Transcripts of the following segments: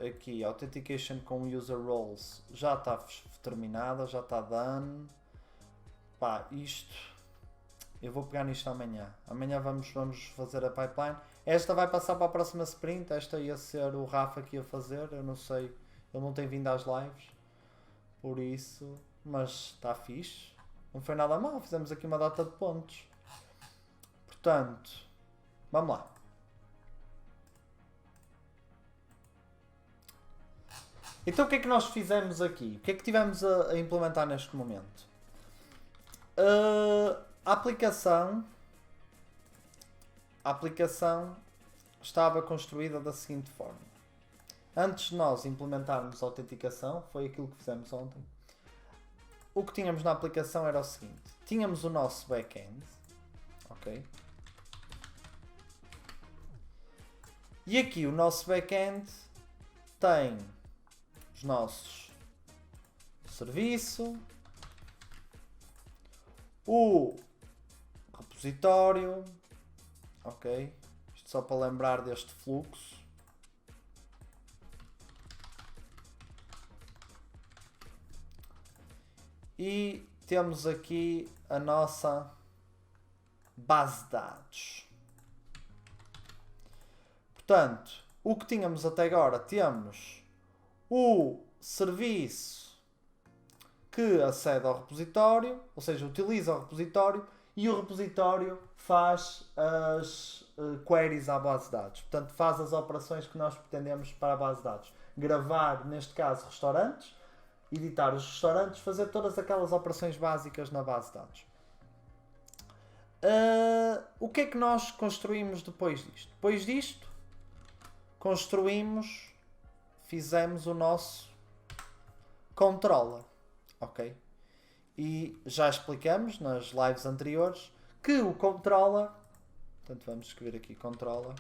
aqui Authentication com User Roles já está terminada, já está done. Pá, isto eu vou pegar nisto amanhã. Amanhã vamos fazer a pipeline. Esta vai passar para a próxima sprint. Esta ia ser o Rafa que ia fazer. Eu não sei, ele não tem vindo às lives, por isso, mas está fixe. Não foi nada mal, fizemos aqui uma data de pontos. Portanto, vamos lá. Então o que é que nós fizemos aqui? O que é que tivemos a implementar neste momento? A aplicação estava construída da seguinte forma. Antes de nós implementarmos a autenticação, foi aquilo que fizemos ontem. O que tínhamos na aplicação era o seguinte. Tínhamos o nosso back-end. Ok? E aqui o nosso back-end tem os nossos serviço, o repositório, ok? Isto só para lembrar deste fluxo. E temos aqui a nossa base de dados. Portanto, o que tínhamos até agora, temos o serviço que acede ao repositório, ou seja, utiliza o repositório e o repositório faz as queries à base de dados. Portanto, faz as operações que nós pretendemos para a base de dados. Gravar, neste caso, restaurantes, editar os restaurantes, fazer todas aquelas operações básicas na base de dados. O que é que nós construímos depois disto? Depois disto, fizemos o nosso controller, ok? E já explicamos nas lives anteriores que o controller, portanto vamos escrever aqui controller.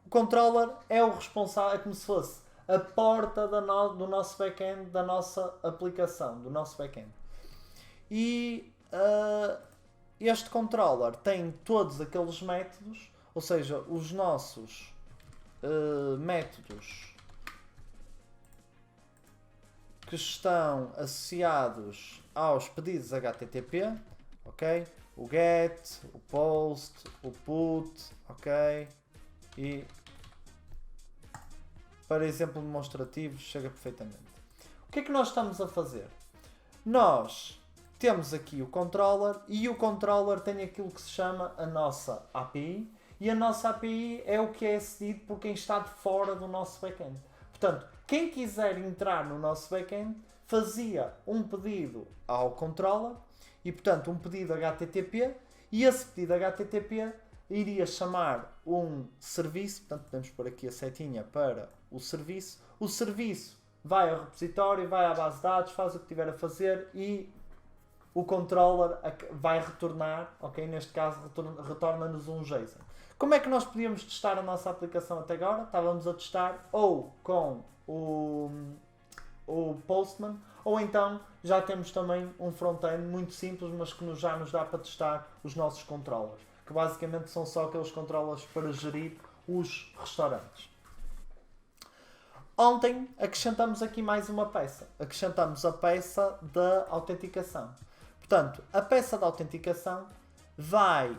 O controller é o responsável, é como se fosse a porta do nosso back-end, da nossa aplicação, do nosso back-end. E este controller tem todos aqueles métodos, ou seja, os nossos métodos que estão associados aos pedidos HTTP, ok? O GET, o POST, o PUT, ok? E para exemplo demonstrativo chega perfeitamente. O que é que nós estamos a fazer? Nós temos aqui o controller e o controller tem aquilo que se chama a nossa API e a nossa API é o que é acedido por quem está de fora do nosso back-end. Portanto, quem quiser entrar no nosso back-end fazia um pedido ao controller e, portanto, um pedido HTTP e esse pedido HTTP iria chamar um serviço, portanto, podemos pôr aqui a setinha para o serviço vai ao repositório, vai à base de dados, faz o que tiver a fazer e o controller vai retornar, ok? Neste caso, retorna-nos um JSON. Como é que nós podíamos testar a nossa aplicação até agora? Estávamos a testar ou com o Postman, ou então já temos também um front-end muito simples, mas que já nos dá para testar os nossos controllers, que basicamente são só aqueles controllers para gerir os restaurantes. Ontem acrescentamos aqui mais uma peça. Acrescentamos a peça da autenticação. Portanto, a peça da autenticação vai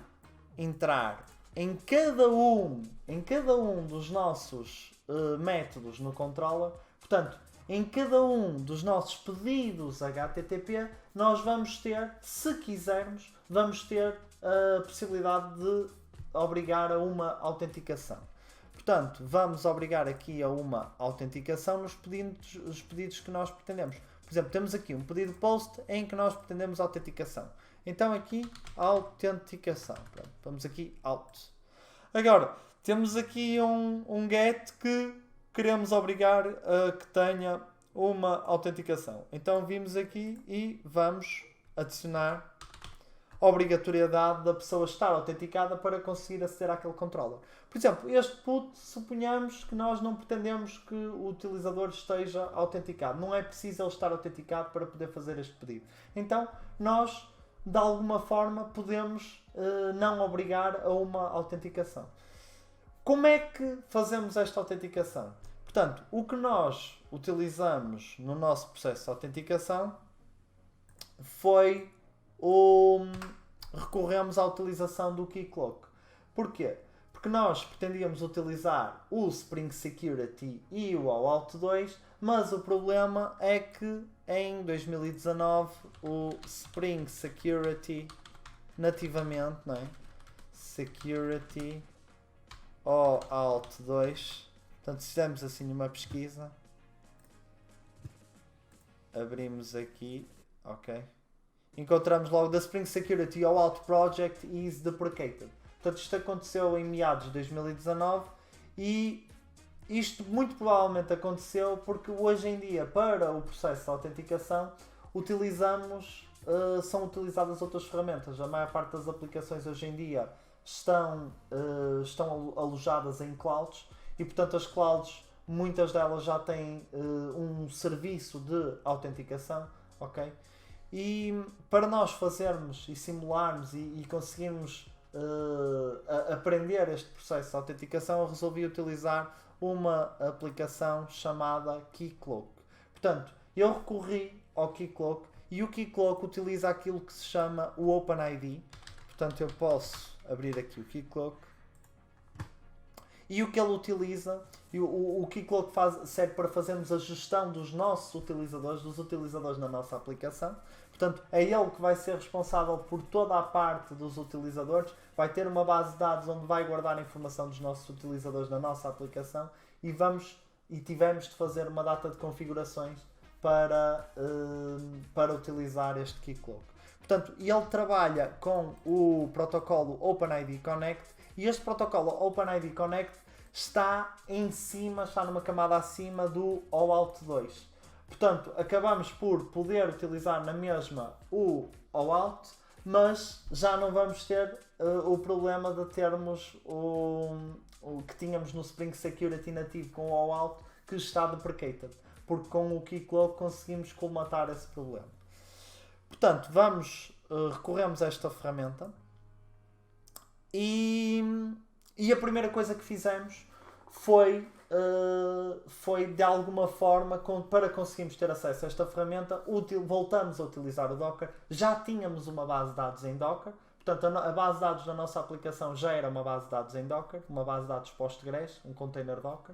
entrar em cada um dos nossos métodos no controller. Portanto, em cada um dos nossos pedidos HTTP, nós vamos ter, se quisermos, vamos ter a possibilidade de obrigar a uma autenticação. Portanto, vamos obrigar aqui a uma autenticação nos pedidos que nós pretendemos. Por exemplo, temos aqui um pedido POST em que nós pretendemos autenticação. Então aqui, autenticação. Pronto, vamos aqui, out. Agora, temos aqui um GET que queremos obrigar a que tenha uma autenticação. Então vimos aqui e vamos adicionar a obrigatoriedade da pessoa estar autenticada para conseguir aceder àquele controller. Por exemplo, este put, suponhamos que nós não pretendemos que o utilizador esteja autenticado. Não é preciso ele estar autenticado para poder fazer este pedido. Então, nós, de alguma forma, podemos não obrigar a uma autenticação. como é que fazemos esta autenticação? Portanto, o que nós utilizamos no nosso processo de autenticação foi recorremos à utilização do Keycloak. Porquê? Porque nós pretendíamos utilizar o Spring Security e o OAuth 2, mas o problema é que em 2019 o Spring Security nativamente, não é? Security OAuth 2, portanto, se fizermos assim uma pesquisa, abrimos aqui, ok? Encontramos logo The Spring Security OAuth Project is deprecated. Portanto, isto aconteceu em meados de 2019 e isto muito provavelmente aconteceu porque hoje em dia, para o processo de autenticação, são utilizadas outras ferramentas. A maior parte das aplicações hoje em dia estão alojadas em clouds e, portanto, as clouds, muitas delas já têm um serviço de autenticação, ok? E para nós fazermos e simularmos e conseguirmos aprender este processo de autenticação, eu resolvi utilizar uma aplicação chamada Keycloak. Portanto, eu recorri ao Keycloak e o Keycloak utiliza aquilo que se chama o OpenID. Portanto, eu posso abrir aqui o Keycloak e o que ele utiliza, o Keycloak serve para fazermos a gestão dos nossos utilizadores, dos utilizadores na nossa aplicação. Portanto, é ele que vai ser responsável por toda a parte dos utilizadores, vai ter uma base de dados onde vai guardar a informação dos nossos utilizadores na nossa aplicação e tivemos de fazer uma data de configurações para utilizar este Keycloak. Portanto, ele trabalha com o protocolo OpenID Connect e este protocolo OpenID Connect está numa camada acima do OAuth 2. Portanto, acabamos por poder utilizar na mesma o OAuth, mas já não vamos ter o problema de termos o que tínhamos no Spring Security nativo com o OAuth, que está deprecated, porque com o Keycloak conseguimos colmatar esse problema. Portanto, recorremos a esta ferramenta e a primeira coisa que fizemos foi de alguma forma, para conseguirmos ter acesso a esta ferramenta, voltamos a utilizar o Docker. Já tínhamos uma base de dados em Docker, portanto a base de dados da nossa aplicação já era uma base de dados em Docker, uma base de dados Postgres, um container Docker,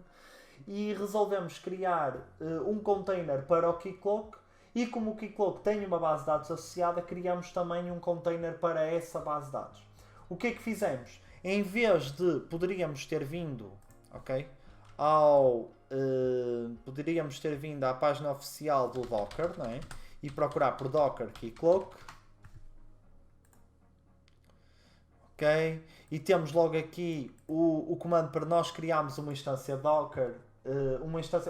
e resolvemos criar um container para o Keycloak, e como o Keycloak tem uma base de dados associada, criamos também um container para essa base de dados. O que é que fizemos? Em vez de poderíamos ter vindo, ok? Poderíamos ter vindo à página oficial do Docker, não é? E procurar por Docker Keycloak, ok? E temos logo aqui o comando para nós criarmos uma instância Docker,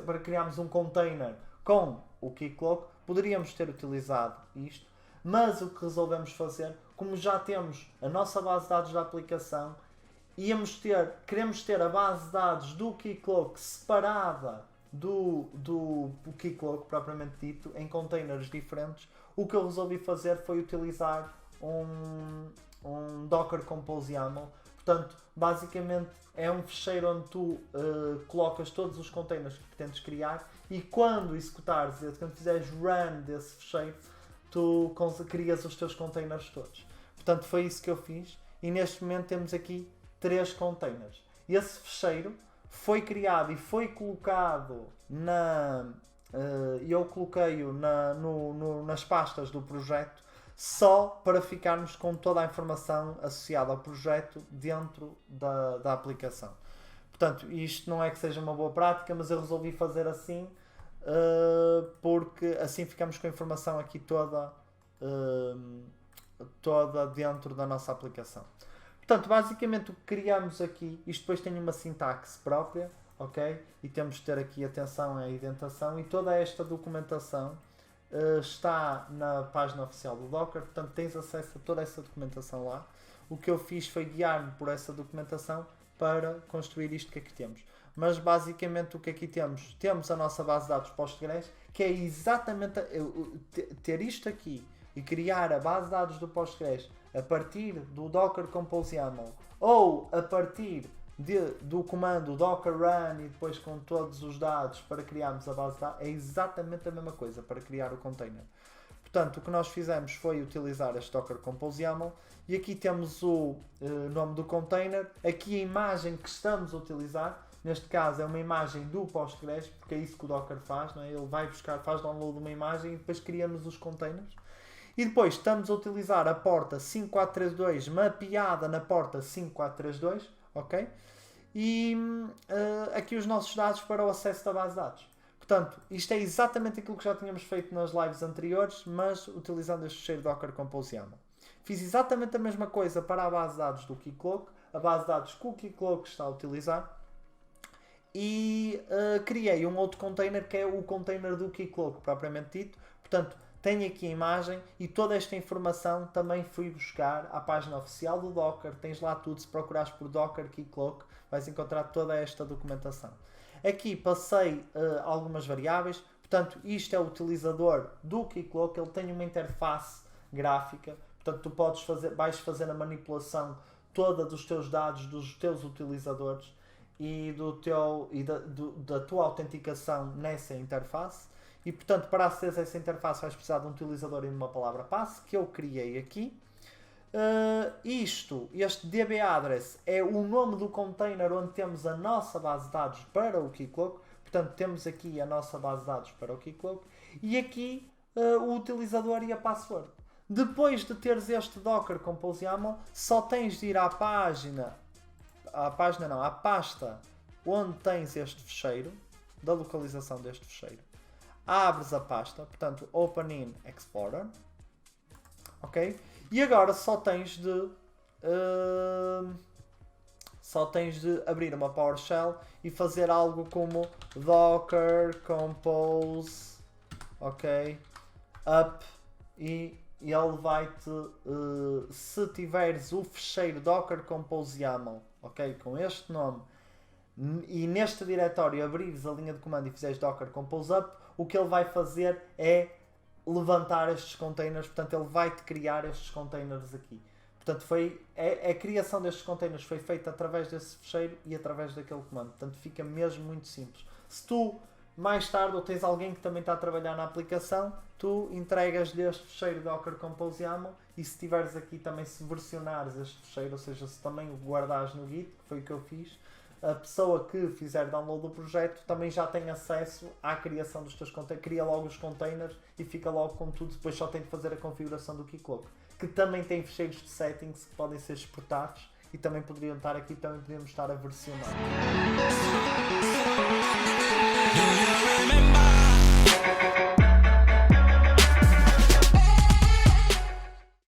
para criarmos um container com o Keycloak. Poderíamos ter utilizado isto, mas o que resolvemos fazer, como já temos a nossa base de dados da aplicação, queremos ter a base de dados do Keycloak separada do Keycloak propriamente dito, em containers diferentes. O que eu resolvi fazer foi utilizar um Docker Compose YAML. Portanto, basicamente é um fecheiro onde tu colocas todos os containers que pretendes criar e quando executares, quando fizeres run desse fecheiro, tu crias os teus containers todos. Portanto, foi isso que eu fiz e neste momento temos aqui 3 containers. Esse fecheiro foi criado e foi colocado eu coloquei-o nas pastas do projeto só para ficarmos com toda a informação associada ao projeto dentro da aplicação. Portanto, isto não é que seja uma boa prática, mas eu resolvi fazer assim porque assim ficamos com a informação aqui toda dentro da nossa aplicação. Portanto, basicamente o que criamos aqui, isto depois tem uma sintaxe própria, ok? E temos de ter aqui atenção à indentação e toda esta documentação está na página oficial do Docker, portanto tens acesso a toda essa documentação lá. O que eu fiz foi guiar-me por essa documentação para construir isto que aqui temos. Mas basicamente o que aqui temos? Temos a nossa base de dados Postgres, que é exatamente ter isto aqui e criar a base de dados do Postgres a partir do Docker Compose YAML ou a partir do comando docker run e depois com todos os dados para criarmos a base de dados, é exatamente a mesma coisa para criar o container. Portanto, o que nós fizemos foi utilizar este Docker Compose YAML e aqui temos o nome do container, aqui a imagem que estamos a utilizar, neste caso é uma imagem do Postgres, porque é isso que o Docker faz, não é? Ele vai buscar, faz download de uma imagem e depois cria-nos os containers. E depois estamos a utilizar a porta 5432 mapeada na porta 5432, ok? E aqui os nossos dados para o acesso da base de dados. Portanto, isto é exatamente aquilo que já tínhamos feito nas lives anteriores, mas utilizando este fecheiro Docker Compose YAML. Fiz exatamente a mesma coisa para a base de dados do Keycloak, a base de dados que o Keycloak está a utilizar, e criei um outro container que é o container do Keycloak, propriamente dito. Portanto, tenho aqui a imagem e toda esta informação também fui buscar à página oficial do Docker. Tens lá tudo, se procurares por Docker Keycloak, vais encontrar toda esta documentação. Aqui passei algumas variáveis, portanto isto é o utilizador do Keycloak, ele tem uma interface gráfica, portanto tu vais fazer a manipulação toda dos teus dados, dos teus utilizadores e da tua autenticação nessa interface. E portanto para aceder a essa interface vais precisar de um utilizador e de uma palavra passe que eu criei aqui. Este DB address é o nome do container onde temos a nossa base de dados para o Keycloak. Portanto, temos aqui a nossa base de dados para o Keycloak e aqui o utilizador e a password. Depois de teres este Docker Compose YAML, só tens de ir à pasta onde tens este fecheiro, da localização deste fecheiro. Abres a pasta, portanto, Open in Explorer. Ok? E agora só tens de abrir uma PowerShell e fazer algo como Docker Compose, ok, up, e ele vai-te, se tiveres o fecheiro Docker Compose YAML, ok, com este nome, e neste diretório abrires a linha de comando e fizeres Docker Compose up, o que ele vai fazer é levantar estes containers, portanto ele vai-te criar estes containers aqui. Portanto a criação destes containers foi feita através desse fecheiro e através daquele comando. Portanto fica mesmo muito simples. Se tu mais tarde ou tens alguém que também está a trabalhar na aplicação, tu entregas-lhe este fecheiro Docker Compose YAML e se tiveres aqui também, se versionares este fecheiro, ou seja, se também o guardares no Git, que foi o que eu fiz, a pessoa que fizer download do projeto também já tem acesso à criação dos teus containers, cria logo os containers e fica logo com tudo, depois só tem de fazer a configuração do Keycloak, que também tem fecheiros de settings que podem ser exportados e também poderiam estar aqui, também podemos estar a versionar.